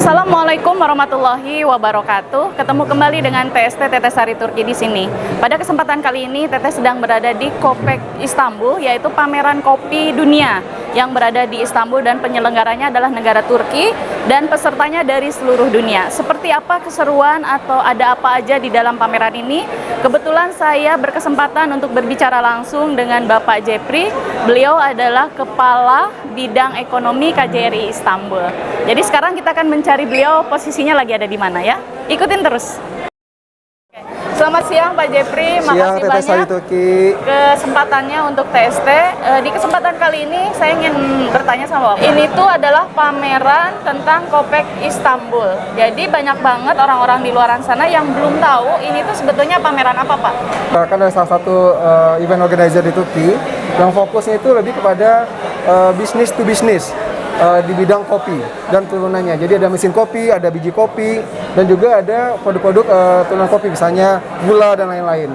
Assalamualaikum warahmatullahi wabarakatuh. Ketemu kembali dengan TST Teteh Sari Turki di sini. Pada kesempatan kali ini Teteh sedang berada di Kopek Istanbul, yaitu pameran kopi dunia yang berada di Istanbul dan penyelenggaranya adalah negara Turki dan pesertanya dari seluruh dunia. Seperti apa keseruan atau ada apa aja di dalam pameran ini? Kebetulan saya berkesempatan untuk berbicara langsung dengan Bapak Jepri. Beliau adalah Kepala Bidang Ekonomi KJRI Istanbul. Jadi sekarang kita akan mencari beliau, posisinya lagi ada di mana ya. Ikutin terus. Selamat siang Pak Jepri, makasih banyak kesempatannya untuk TST. Di kesempatan kali ini saya ingin bertanya sama Bapak. Ini tuh adalah pameran tentang Kopek Istanbul. Jadi banyak banget orang-orang di luar sana yang belum tahu ini tuh sebetulnya pameran apa, Pak? Kan ada salah satu event organizer di Turki yang fokusnya itu lebih kepada bisnis to bisnis. Di bidang kopi dan turunannya. Jadi ada mesin kopi, ada biji kopi, dan juga ada produk-produk turunan kopi, misalnya gula dan lain-lain.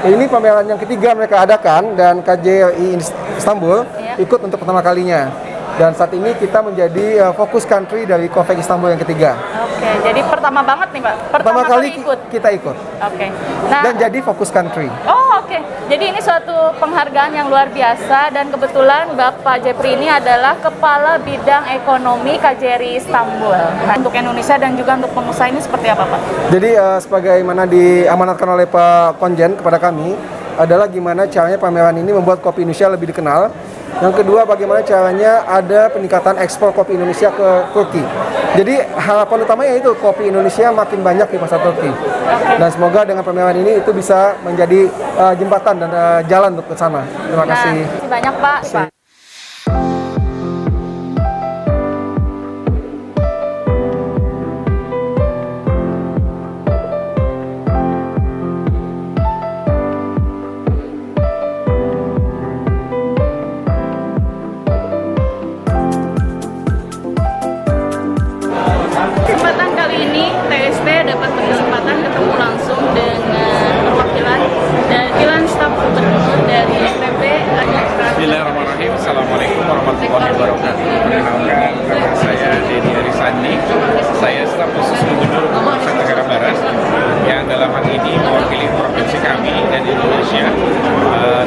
Ini pameran yang ketiga mereka adakan dan KJRI Istanbul ikut untuk pertama kalinya. Dan saat ini kita menjadi fokus country dari Kopek Istanbul yang ketiga. Oke, jadi pertama banget nih Pak? Pertama kali kita ikut. Oke. Nah, dan jadi fokus country. Oh oke, jadi ini suatu penghargaan yang luar biasa dan kebetulan Bapak Jepri ini adalah Kepala Bidang Ekonomi KJRI Istanbul. Nah, untuk Indonesia dan juga untuk pengusaha ini seperti apa Pak? Jadi sebagaimana diamanatkan oleh Pak Konjen kepada kami adalah gimana caranya pameran ini membuat kopi Indonesia lebih dikenal. Yang kedua, bagaimana caranya ada peningkatan ekspor kopi Indonesia ke Turki. Jadi harapan utamanya itu kopi Indonesia makin banyak di pasar Turki. Dan semoga dengan pameran ini itu bisa menjadi jembatan dan jalan untuk ke sana. Terima kasih. Terima kasih banyak Pak. Kesempatan kali ini TST dapat berkesempatan ketemu langsung dengan perwakilan staf gubernur dari NTB. Bismillahirrahmanirrahim. Assalamualaikum warahmatullahi wabarakatuh. Perkenalkan, nama saya Denny Arisandi. Saya staf khusus gubernur Nusa Tenggara Barat yang dalam hal ini mewakili provinsi kami dan Indonesia.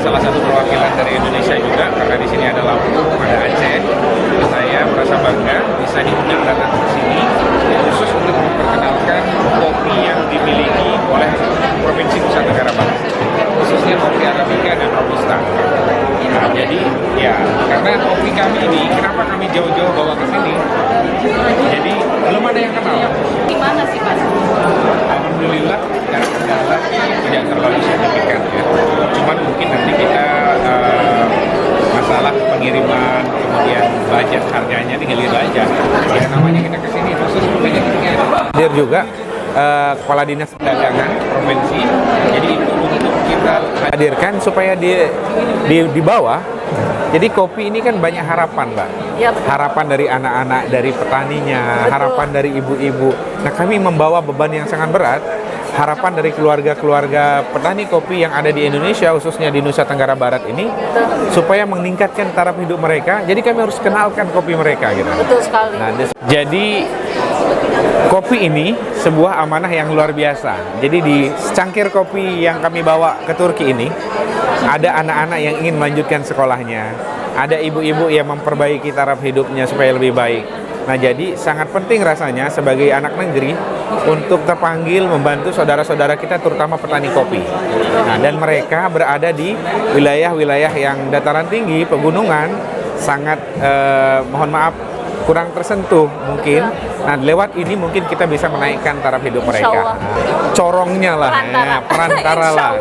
Salah satu perwakilan dari Indonesia juga, karena di sini ada Lampung, ada Aceh. Saya merasa bangga bisa diundang datang ke sini khusus untuk memperkenalkan kopi yang dimiliki oleh Provinsi Nusa Tenggara Barat, khususnya kopi Arabica dan Robusta. Nah, jadi ya karena kopi kami ini, kenapa kami jauh-jauh bawa ke sini? Jadi belum ada yang kenal. Di mana sih Pak? Alhamdulillah secara kendala tidak terlalu signifikan ya. Cuman mungkin nanti kita masalah pengiriman, kemudian budget harganya dihilir aja. Ya namanya kita kesini khusus untuk hadir juga Kepala Dinas Perdagangan Provinsi. Jadi itu untuk kita hadirkan supaya di bawah. Jadi kopi ini kan banyak harapan, Mbak. Ya, betul. Harapan dari anak-anak, dari petaninya, betul. Harapan dari ibu-ibu. Nah, kami membawa beban yang sangat berat. Harapan dari keluarga-keluarga petani kopi yang ada di Indonesia, khususnya di Nusa Tenggara Barat ini, supaya meningkatkan taraf hidup mereka. Jadi kami harus kenalkan kopi mereka, gitu. Betul sekali. Nah, jadi kopi ini sebuah amanah yang luar biasa. Jadi di secangkir kopi yang kami bawa ke Turki ini, ada anak-anak yang ingin melanjutkan sekolahnya, ada ibu-ibu yang memperbaiki taraf hidupnya supaya lebih baik. Nah, jadi sangat penting rasanya sebagai anak negeri untuk terpanggil membantu saudara-saudara kita, terutama petani kopi. Nah, dan mereka berada di wilayah-wilayah yang dataran tinggi, pegunungan, sangat mohon maaf kurang tersentuh mungkin. Nah, lewat ini mungkin kita bisa menaikkan taraf hidup mereka. Corongnya lah, perantara lah.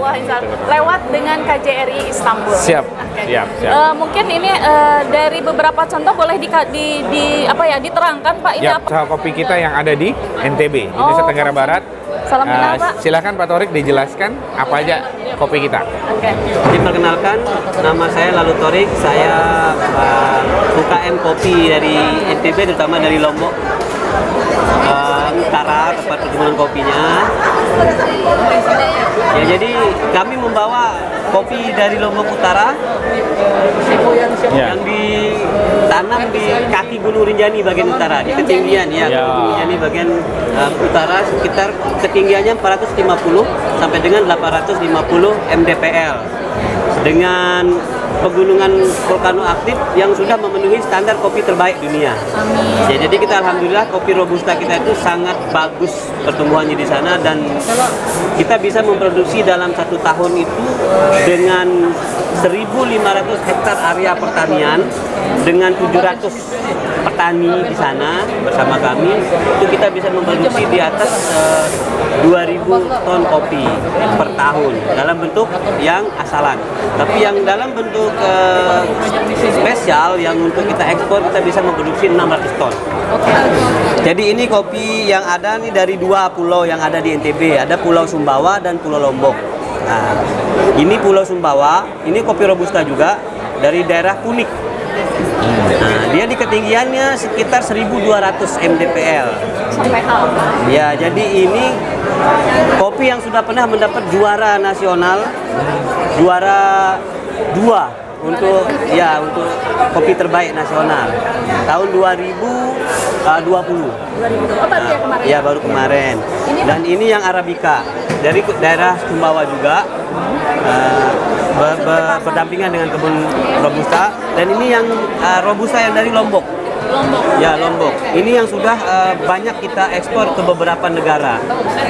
Lewat dengan KJRI Istanbul. Siap. Mungkin ini dari beberapa contoh boleh diterangkan Pak ini apa? Usaha kopi kita yang ada di NTB, di Nusa Tenggara Barat. Salam kenal Pak. Silakan Pak Torik dijelaskan apa aja kopi kita. Oke. Diperkenalkan, nama saya Lalu Torik. Saya UKM kopi dari NTB, terutama dari Lombok Utara, tempat perkebunan kopinya. Ya, jadi kami membawa kopi dari Lombok Utara yang ditanam di kaki Gunung Rinjani bagian utara, di ketinggian ya, Gunung Rinjani bagian utara, sekitar ketinggiannya 450 sampai dengan 850 mdpl dengan pegunungan vulkano aktif yang sudah memenuhi standar kopi terbaik dunia. Ya, jadi kita alhamdulillah kopi robusta kita itu sangat bagus pertumbuhannya di sana, dan kita bisa memproduksi dalam 1 tahun itu dengan 1.500 hektar area pertanian dengan 700 petani di sana bersama kami, itu kita bisa memproduksi di atas 2.000 ton kopi per tahun dalam bentuk yang asalan. Tapi yang dalam bentuk spesial yang untuk kita ekspor, kita bisa memproduksi 600 ton. Jadi ini kopi yang ada nih dari 2 pulau yang ada di NTB, ada Pulau Sumbawa dan Pulau Lombok. Nah, ini Pulau Sumbawa, ini kopi robusta juga dari daerah Kunik. Nah, dia di ketinggiannya sekitar 1.200 mdpl. Sampai ya, jadi ini kopi yang sudah pernah mendapat juara nasional, juara 2 untuk kopi terbaik nasional tahun 2020. Ya, baru kemarin. Dan ini yang Arabica dari daerah Sumbawa juga, berdampingan dengan kebun robusta. Dan ini yang robusta yang dari Lombok. Ya, Lombok. Ini yang sudah banyak kita ekspor ke beberapa negara,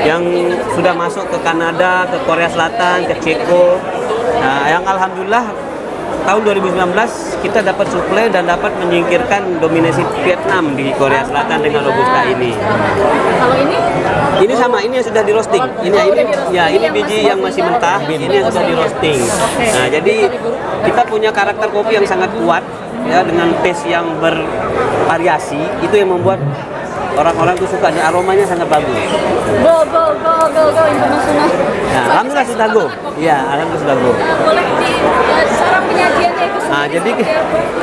yang sudah masuk ke Kanada, ke Korea Selatan, ke Ceko. Nah, yang alhamdulillah tahun 2019 kita dapat suplai dan dapat menyingkirkan dominasi Vietnam di Korea Selatan dengan robusta ini. Kalau ini? Ini sama, ini yang sudah di roasting. Ini biji yang masih mentah, ini yang sudah di roasting. Nah, jadi kita punya karakter kopi yang sangat kuat ya, dengan taste yang bervariasi. Itu yang membuat orang-orang tuh suka, dan aromanya sangat bagus. Go internasional. Nah, alhamdulillah sudah go. Iya, alhamdulillah sudah go. Boleh di cara penyajiannya itu Nah,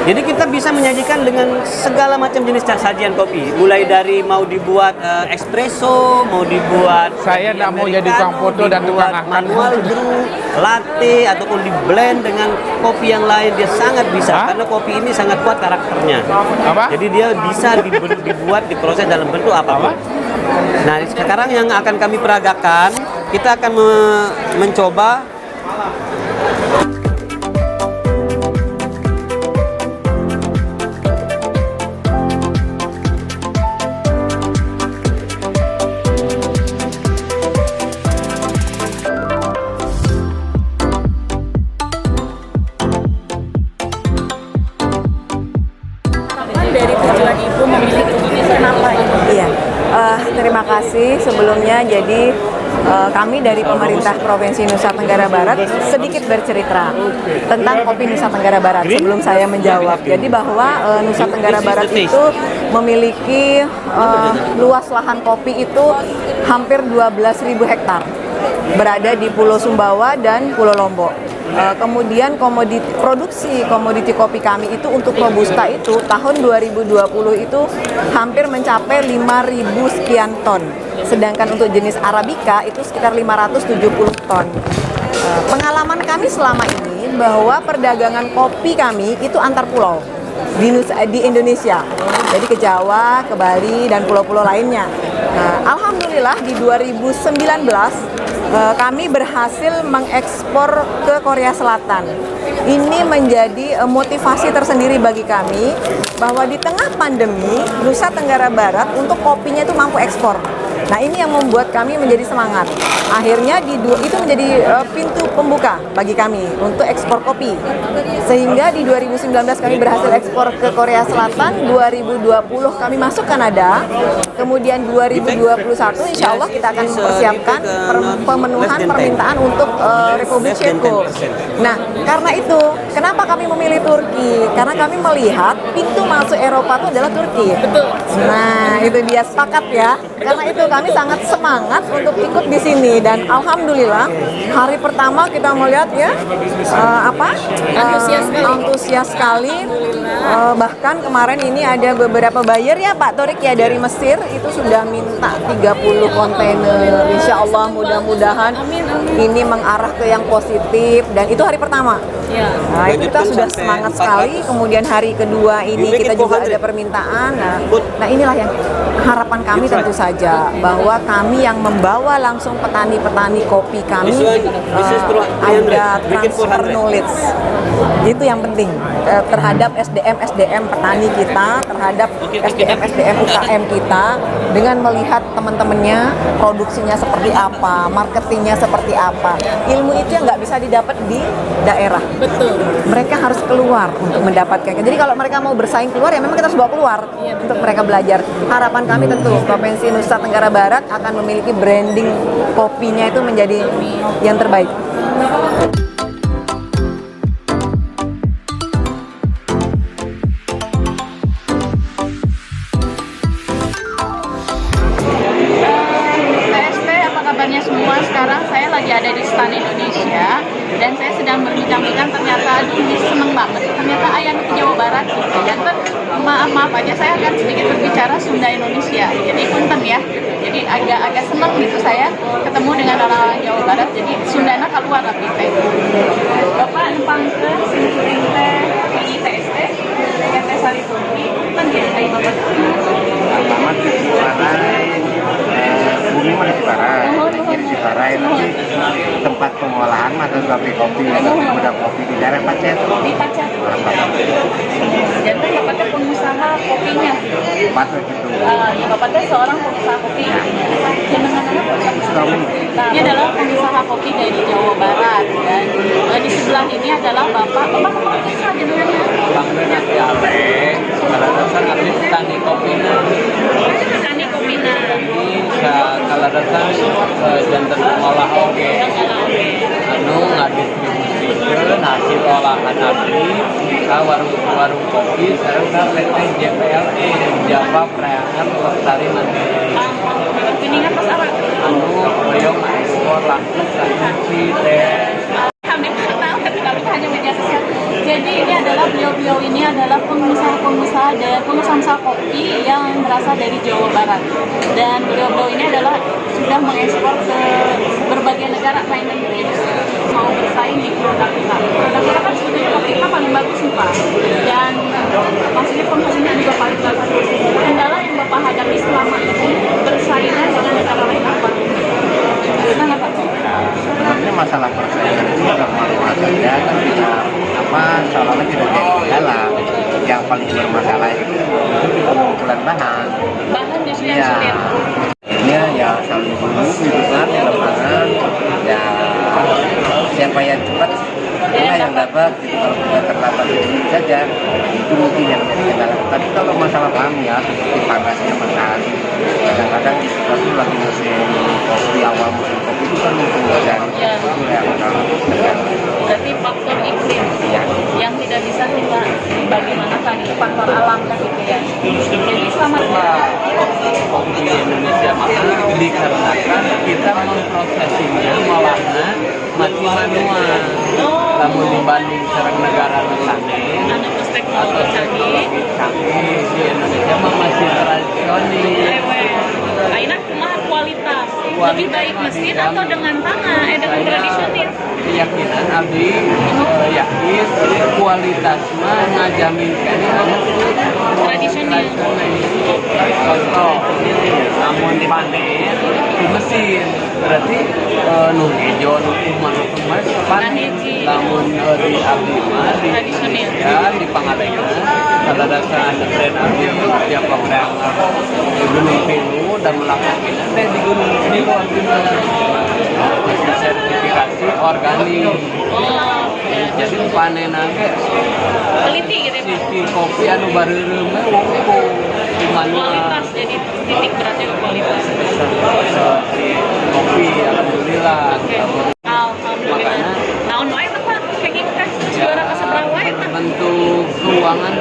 jadi kita bisa menyajikan dengan segala macam jenis sajian kopi, mulai dari mau dibuat espresso, mau dibuat Saya tidak mau jadi tukang foto dan tukang angkat. manual brew, latte, ataupun di blend dengan kopi yang lain, dia sangat bisa. Karena kopi ini sangat kuat karakternya. Jadi dia bisa dibuat, diproses dalam bentuk apapun. Nah, sekarang yang akan kami peragakan, kita akan mencoba dari tujuan Ibu memilih kenapa ini? Iya, terima kasih sebelumnya. Jadi kami dari pemerintah Provinsi Nusa Tenggara Barat sedikit bercerita tentang kopi Nusa Tenggara Barat sebelum saya menjawab. Jadi bahwa Nusa Tenggara Barat itu memiliki luas lahan kopi itu hampir 12.000 hektar, berada di Pulau Sumbawa dan Pulau Lombok. Kemudian produksi komoditi kopi kami itu untuk robusta itu tahun 2020 itu hampir mencapai 5.000 sekian ton. Sedangkan untuk jenis Arabica itu sekitar 570 ton. Pengalaman kami selama ini bahwa perdagangan kopi kami itu antar pulau di Indonesia. Jadi ke Jawa, ke Bali, dan pulau-pulau lainnya. Alhamdulillah di 2019 kami berhasil mengekspor ke Korea Selatan. Ini menjadi motivasi tersendiri bagi kami bahwa di tengah pandemi Nusa Tenggara Barat untuk kopinya itu mampu ekspor. Nah, ini yang membuat kami menjadi semangat. Akhirnya itu menjadi pintu pembuka bagi kami untuk ekspor kopi. Sehingga di 2019 kami berhasil ekspor ke Korea Selatan, 2020 kami masuk Kanada, kemudian 2021 insya Allah kita akan mempersiapkan pemenuhan permintaan untuk Republik Ceko. Nah, karena itu, kenapa kami memilih Turki? Karena kami melihat pintu masuk Eropa itu adalah Turki. Betul. Nah, itu dia, sepakat ya. Karena itu betul, kami sangat semangat untuk ikut di sini dan alhamdulillah hari pertama kita melihat ya antusias sekali. Bahkan kemarin ini ada beberapa buyer ya Pak Torik ya dari Mesir itu sudah minta 30 kontainer. Insya Allah mudah-mudahan ini mengarah ke yang positif dan itu hari pertama. Nah, itu kita sudah semangat sekali. Kemudian hari kedua ini kita juga ada permintaan. Nah inilah yang harapan kami tentu saja bahwa kami yang membawa langsung petani-petani kopi kami ada transfer knowledge. Itu yang penting terhadap SDM petani kita, terhadap SDM UKM kita dengan melihat teman-temannya produksinya seperti apa, marketingnya seperti apa. Ilmu itu yang nggak bisa didapat di daerah. Betul. Mereka harus keluar untuk mendapatkannya. Jadi kalau mereka mau bersaing keluar ya memang kita harus bawa keluar untuk mereka belajar. Harapan kami tentu Provinsi Nusa Tenggara Barat akan memiliki branding kopinya itu menjadi yang terbaik. Kabarnya semua, sekarang saya lagi ada di stand Indonesia dan saya sedang berbincang-bincang, ternyata aduh seneng banget, ternyata ayam ke Jawa Barat gitu ya. Maaf aja saya akan sedikit berbicara Sunda Indonesia, jadi punten ya, jadi agak seneng gitu saya ketemu dengan orang-orang Jawa Barat, jadi Sundana keluar tapi teh Bapak numpang ke sing teh TST TT Sari Turki punten ya ayo Bapak. Pertama di Ciparai, bumi mana Ciparai, di Ciparai nanti tempat pengolahan atau kopi, gudang kopi di daerah Pacet. Di Pacet. Dan Bapak teh pengusaha kopinya. Pacet itu. Ya Bapak teh seorang pengusaha kopi. Jenengan apa? Suami. Nah, ini adalah pengusaha kopi dari Jawa Barat dan di sebelah ini adalah Bapak pengusaha jenengannya. Bangnya Piale, pada dasar kami petani kopina. Petani kopina. Kalau dasar jantan mengolah oke. Anu ngadistribusi hasil olahan abdi ke warung kopi serta PT JPLE Java Preangan Lestari Mandiri. Kuningan pas apa? Anu beliau ekspor langsung produksi teh. Kami tahu tapi hanya media sosial. Jadi ini adalah beliau ini adalah pengusaha dan pengusaha kopi yang berasal dari Jawa Barat. Dan beliau ini adalah sudah mengekspor ke berbagai negara lainnya gitu. Mau bersaing di produk kita. Produk kita kan sebetulnya kopi kita paling bagus nih Pak. Dan maksudnya penghasilnya juga paling bagus. Kendala yang Bapak hadapi selama ini bersaingan dengan negara lain apa? Kenapa Pak? Sebenarnya masalah persaingan itu normal saja, kan bisa soalnya tidak jadi kendala. Yang paling bermasalah itu pengumpulan bahan. Bahan justru yang sulit. Akhirnya ya saling dulu gitu kan di lapangan, ya siapa yang cepat itulah yang dapat gitu. Kalau kita terlambat sedikit saja itu mungkin yang menjadi kendala. Tapi kalau masalah bahan ya seperti panasnya matahari, kadang-kadang di situasi lagi musim kopi, awal musim kopi itu kan mungkin dari itu yang kalau terjadi. Berarti faktor iklim yang tidak bisa kita bagaimanakan itu faktor alam kan gitu ya. Jadi sama Kopi di Indonesia mahal dikarenakan kita memprosesinya malahnya masih manual. Namun dibanding sareng negara lainnya ada perspektif atau canggih. canggih di Indonesia masih tradisional. Aina kumaha kualitas lebih baik mesin atau dengan tangan dengan tradisional. Keyakinan abdi yakin kualitas mah ngajaminkan Tradisional. Contoh, namun dipanen di mesin berarti nu hejo nu kumaha kumaha panen. Namun di abdi mah di Tradisional. di Pangalengan pada dasar tren abdi tiap program di Gunung Pilu dan melakukan di Gunung Pilu sertifikasi organik. Jadi panen nanti Teliti gitu ya Pak. sisi kopi anu bareureum we wongko di manual. Kualitas jadi titik beratnya ke kualitas. Kopi alhamdulillah. Alhamdulillah. Naon wae teh Pak packing teh juara ka sabarang wae teh. Bentuk ruangan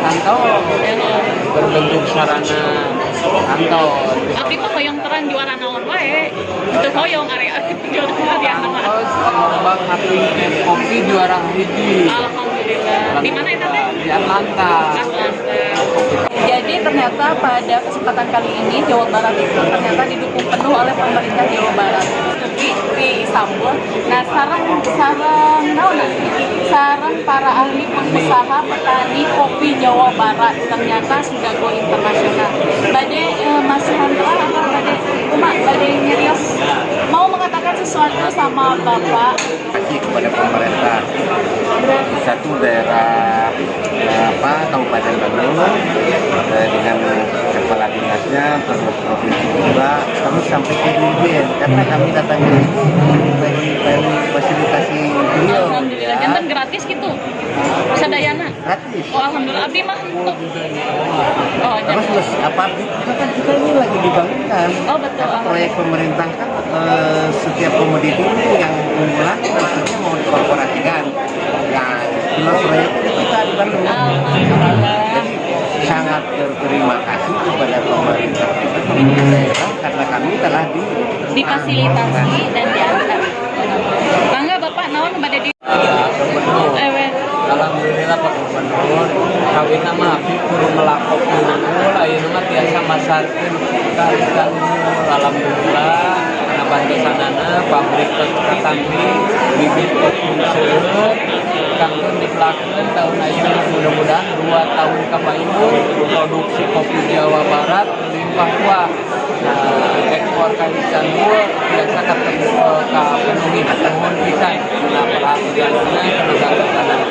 kantor berbentuk sarana Anton. Abdi mah hoyong terang juara naon wae. Teu hoyong area juara di anak mah. Lomba ngatuin kopi juara hiji Alhamdulillah. Di mana itu teh? di Atlanta. Jadi ternyata pada kesempatan kali ini Jawa Barat itu ternyata didukung penuh oleh pemerintah Jawa Barat di Istanbul. Nah, sarang para ahli pengusaha petani kopi Jawa Barat ternyata sudah go internasional. Bade Mas Hendra atau Bade Nyerios mau mengatakan sesuatu sama Bapak? Kasih kepada pemerintah satu daerah Kabupaten Bandung dengan kepala dinasnya, terus provinsi juga, terus sampai ke dirjen karena kami datangnya dari fasilitasi beliau. Alhamdulillah, jantan gratis gitu. Sadayana. Gratis. Oh, alhamdulillah abdi mah henteu. Oh, Terus apa kan kita ini lagi dibangunkan. Oh, betul. Proyek pemerintah kan setiap komoditi ini yang unggulan maksudnya mau dikorporasikan. Nah, itulah proyeknya kita di Bandung. Jadi sangat berterima kasih kepada pemerintah daerah karena kami telah difasilitasi dan diangkat. Bangga Bapak naon bade di Alhamdulillah Pak Gubernur kawin nama abdi kudu melakop unggul ayeuna mah tiasa masarkeun ka unggul. Alhamdulillah kana bantusanana pabrik katambi bibit kopi seueur kangkeun dipelakeun tahun ayeuna mudah-mudahan 2 tahun ka payun produksi kopi Jawa Barat limpah ruah. Ekspor ka Istanbul biasa ketemu ka penuhi nuhun pisan nah perhatianna kenegaraan.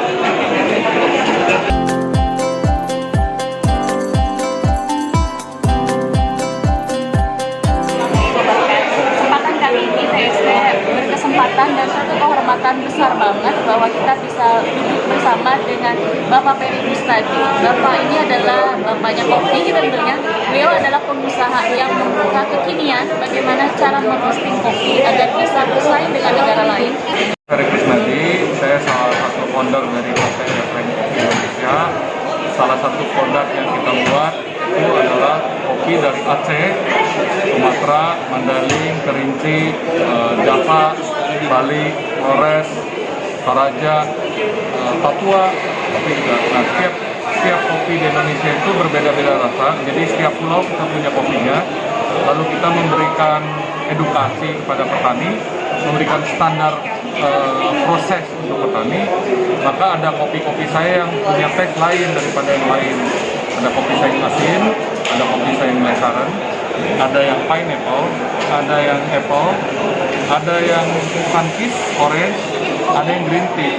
Kesempatan kali ini TST berkesempatan dan suatu kehormatan besar banget bahwa kita bisa duduk bersama dengan Bapak Peri Bustadi. Bapak ini adalah bapaknya kopi tentunya. Beliau adalah pengusaha yang membuka kekinian bagaimana cara merosting kopi agar bisa bersaing dengan negara lain. Peri Bustadi, saya salah satu founder dari PT Kopi Indonesia. Salah satu produk yang kita buat itu adalah kopi dari Aceh, Sumatera, Mandailing, Kerinci, Java, Bali, Flores, Toraja, Papua, kopi juga. Nah, setiap kopi di Indonesia itu berbeda-beda rasa, jadi setiap pulau kita punya kopinya. Lalu kita memberikan edukasi kepada petani, memberikan standar proses untuk petani. Maka ada kopi-kopi saya yang punya teks lain daripada yang lain. Ada kopi saya yang asin, ada kopi saya yang lekaran, ada yang pineapple, ada yang apple, ada yang sunkist, orange, ada yang green tea.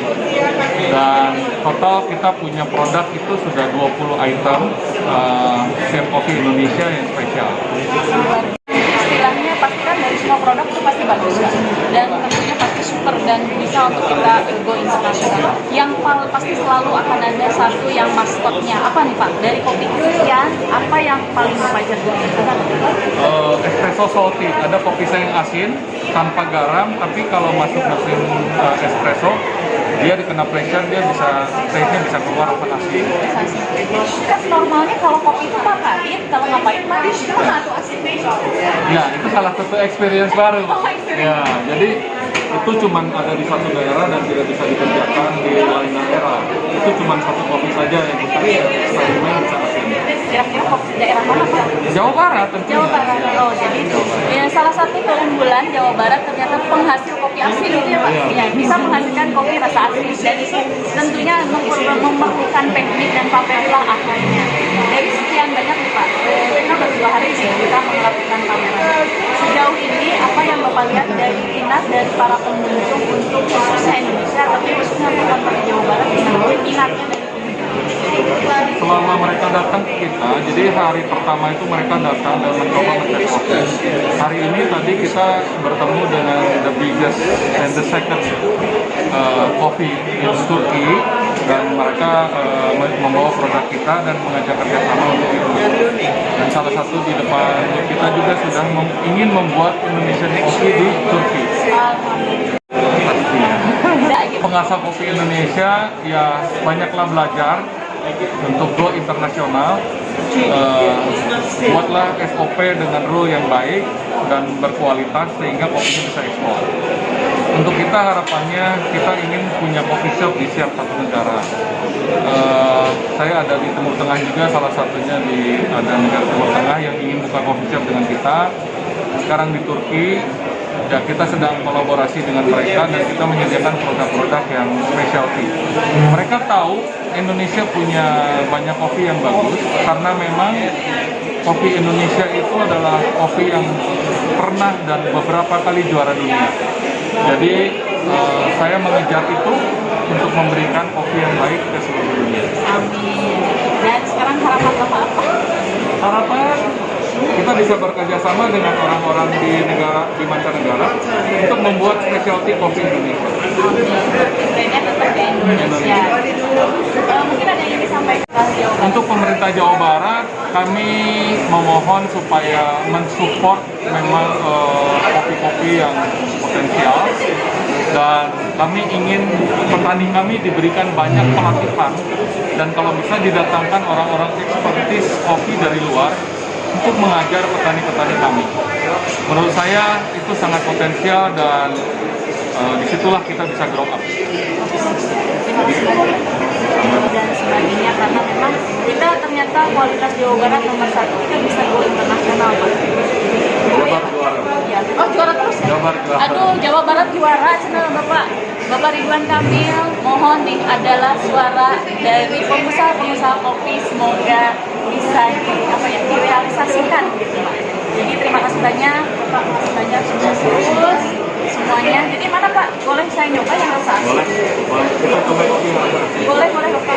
Dan total kita punya produk itu sudah 20 item chef kopi Indonesia yang spesial. Istilahnya pasti kan dari semua produk itu pasti bagus kan? Dan tentunya pasti super dan bisa untuk kita go internasional. Yang pasti selalu akan ada satu yang maskotnya. Apa nih Pak? Dari kopi Christian, apa yang paling Bapak jago? Espresso salty, ada kopi saya yang asin tanpa garam, tapi kalau masuk mesin espresso dia dikena pressure, dia bisa taste-nya bisa keluar rasa asin. Kan normalnya kalau kopi itu Pak pahit, kalau nggak pahit manis, gimana tuh asin? Ya, itu salah satu experience baru. Ya, jadi itu cuma ada di satu daerah dan tidak bisa dikerjakan di lain daerah. Itu cuma satu kopi saja yang kita eksperimen bisa asin. Kira-kira kopi daerah mana Pak? Jawa Barat tentunya. Jawa Barat. Oh, jadi ya, salah satu keunggulan Jawa Barat ternyata penghasil kopi asin itu ya Pak. Ya, bisa menghasilkan kopi rasa asin dan itu tentunya memerlukan teknik dan patenlah akhirnya. Dari sekian banyak nih Pak, kita baru 2 hari nih kita melakukan pameran. Sejauh ini apa yang Bapak lihat dari minat dari para pengunjung untuk khususnya Indonesia tapi khususnya untuk Jawa Barat minatnya dari Selama mereka datang ke kita, jadi hari pertama itu mereka datang dan mencoba ngecek kopi. Hari ini tadi kita bertemu dengan the biggest and the second coffee in Turkey, dan mereka membawa produk kita dan mengajak kerjasama untuk itu. Dan salah satu di depan kita juga sudah ingin membuat Indonesian coffee di Turki. Pengasah kopi Indonesia ya banyaklah belajar untuk go internasional, buatlah SOP dengan rule yang baik dan berkualitas sehingga kopinya bisa ekspor. Untuk kita harapannya kita ingin punya coffee shop di setiap satu negara. Saya ada di Timur Tengah juga, salah satunya ada negara Timur Tengah yang ingin buka coffee shop dengan kita. Sekarang di Turki, ya kita sedang kolaborasi dengan mereka dan kita menyediakan produk-produk yang specialty. Mereka tahu Indonesia punya banyak kopi yang bagus karena memang kopi Indonesia itu adalah kopi yang pernah dan beberapa kali juara dunia. Jadi saya mengejar itu untuk memberikan kopi yang baik ke seluruh dunia. Amin. Dan sekarang harapan Bapak apa? Harapan kita bisa bekerja sama dengan orang-orang di mancanegara untuk membuat specialty kopi Indonesia. Brandnya tetap di Indonesia. Mungkin ada yang disampaikan Untuk pemerintah Jawa Barat, kami memohon supaya mensupport memang kopi-kopi yang potensial, dan kami ingin petani kami diberikan banyak pelatihan, dan kalau bisa didatangkan orang-orang ekspertis kopi dari luar untuk mengajar petani-petani kami. Menurut saya itu sangat potensial dan disitulah kita bisa grow up. dan sebagainya, karena memang kita ternyata kualitas Jawa Barat nomor 1, kita bisa go internasional, Pak. Jawa Barat juara. Oh, juara terus ya? Jawa Barat juara. Aduh, Jawa Barat juara, channel Bapak. Bapak Ridwan Kamil, mohon nih adalah suara dari pengusaha-pengusaha kopi, semoga bisa direalisasikan gitu, Pak. Jadi terima kasih banyak, Bapak, makasih banyak sudah terus semuanya. Jadi mana Pak? Boleh saya nyoba yang rasa asli? Boleh. Kita coba kopi yang rasa asli. Boleh Bapak.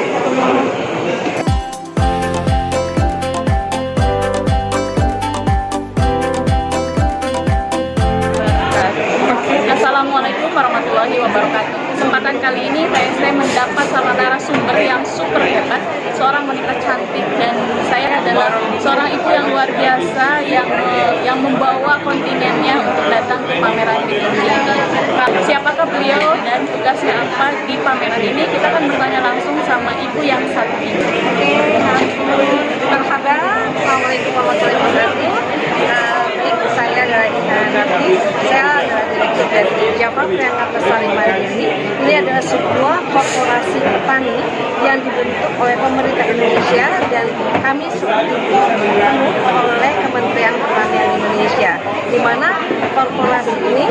Assalamualaikum warahmatullahi wabarakatuh. Kesempatan kali ini TST mendapat salah narasumber yang super hebat, seorang wanita cantik, dan saya adalah seorang ibu yang luar biasa yang membawa kontingennya untuk datang ke pameran di Turki ini. Siapakah beliau dan tugasnya apa di pameran ini? Kita akan bertanya langsung sama ibu yang satu ini. Marhaba, Assalamualaikum warahmatullahi wabarakatuh. Saya adalah Ina Narti, saya adalah direktur dari Java Priangkat Lestari Mandiri. Ini adalah sebuah korporasi petani yang dibentuk oleh pemerintah Indonesia dan kami didukung oleh Kementerian Pertanian Indonesia, di mana korporasi ini,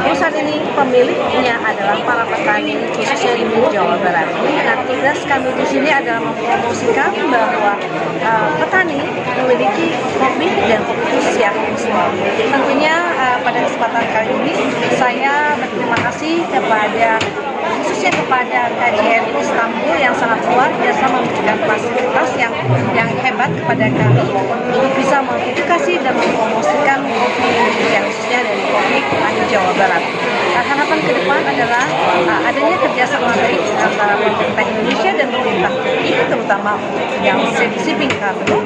perusahaan ini pemiliknya adalah para petani khususnya di Jawa Barat. Nah, tugas kami di sini adalah mempromosikan bahwa petani memiliki kopi dan kopi khusus yang ekspor. Tentunya pada kesempatan kali ini saya berterima kasih khususnya kepada KJRI Istanbul yang sangat luar biasa memberikan fasilitas yang hebat kepada kami untuk bisa mengedukasi dan mempromosikan kopi Indonesia, khususnya dari kopi petani Jawa Barat. Harapan ke depan adalah adanya kerjasama baik antara pemerintah Indonesia dan pemerintah Turki, terutama yang shipping kargo,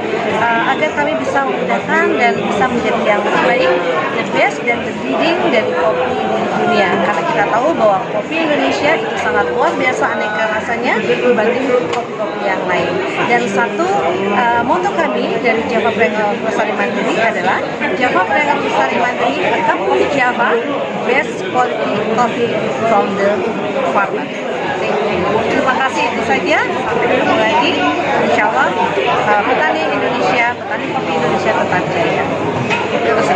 agar kami bisa memudahkan dan bisa menjadi yang terbaik, the best dan the leading dari kopi di dunia. Karena kita tahu bahwa kopi Indonesia itu sangat luar biasa aneka rasanya dibanding kopi-kopi yang lain. Dan satu moto kami dari Java Priangkat Lestari Mandiri adalah Java Priangkat Lestari Mandiri tetap kopi Java, best quality coffee from the farmer. Terima kasih, itu saja. Sampai ketemu lagi. Insya Allah petani Indonesia, petani kopi Indonesia tetap jaya. Terus.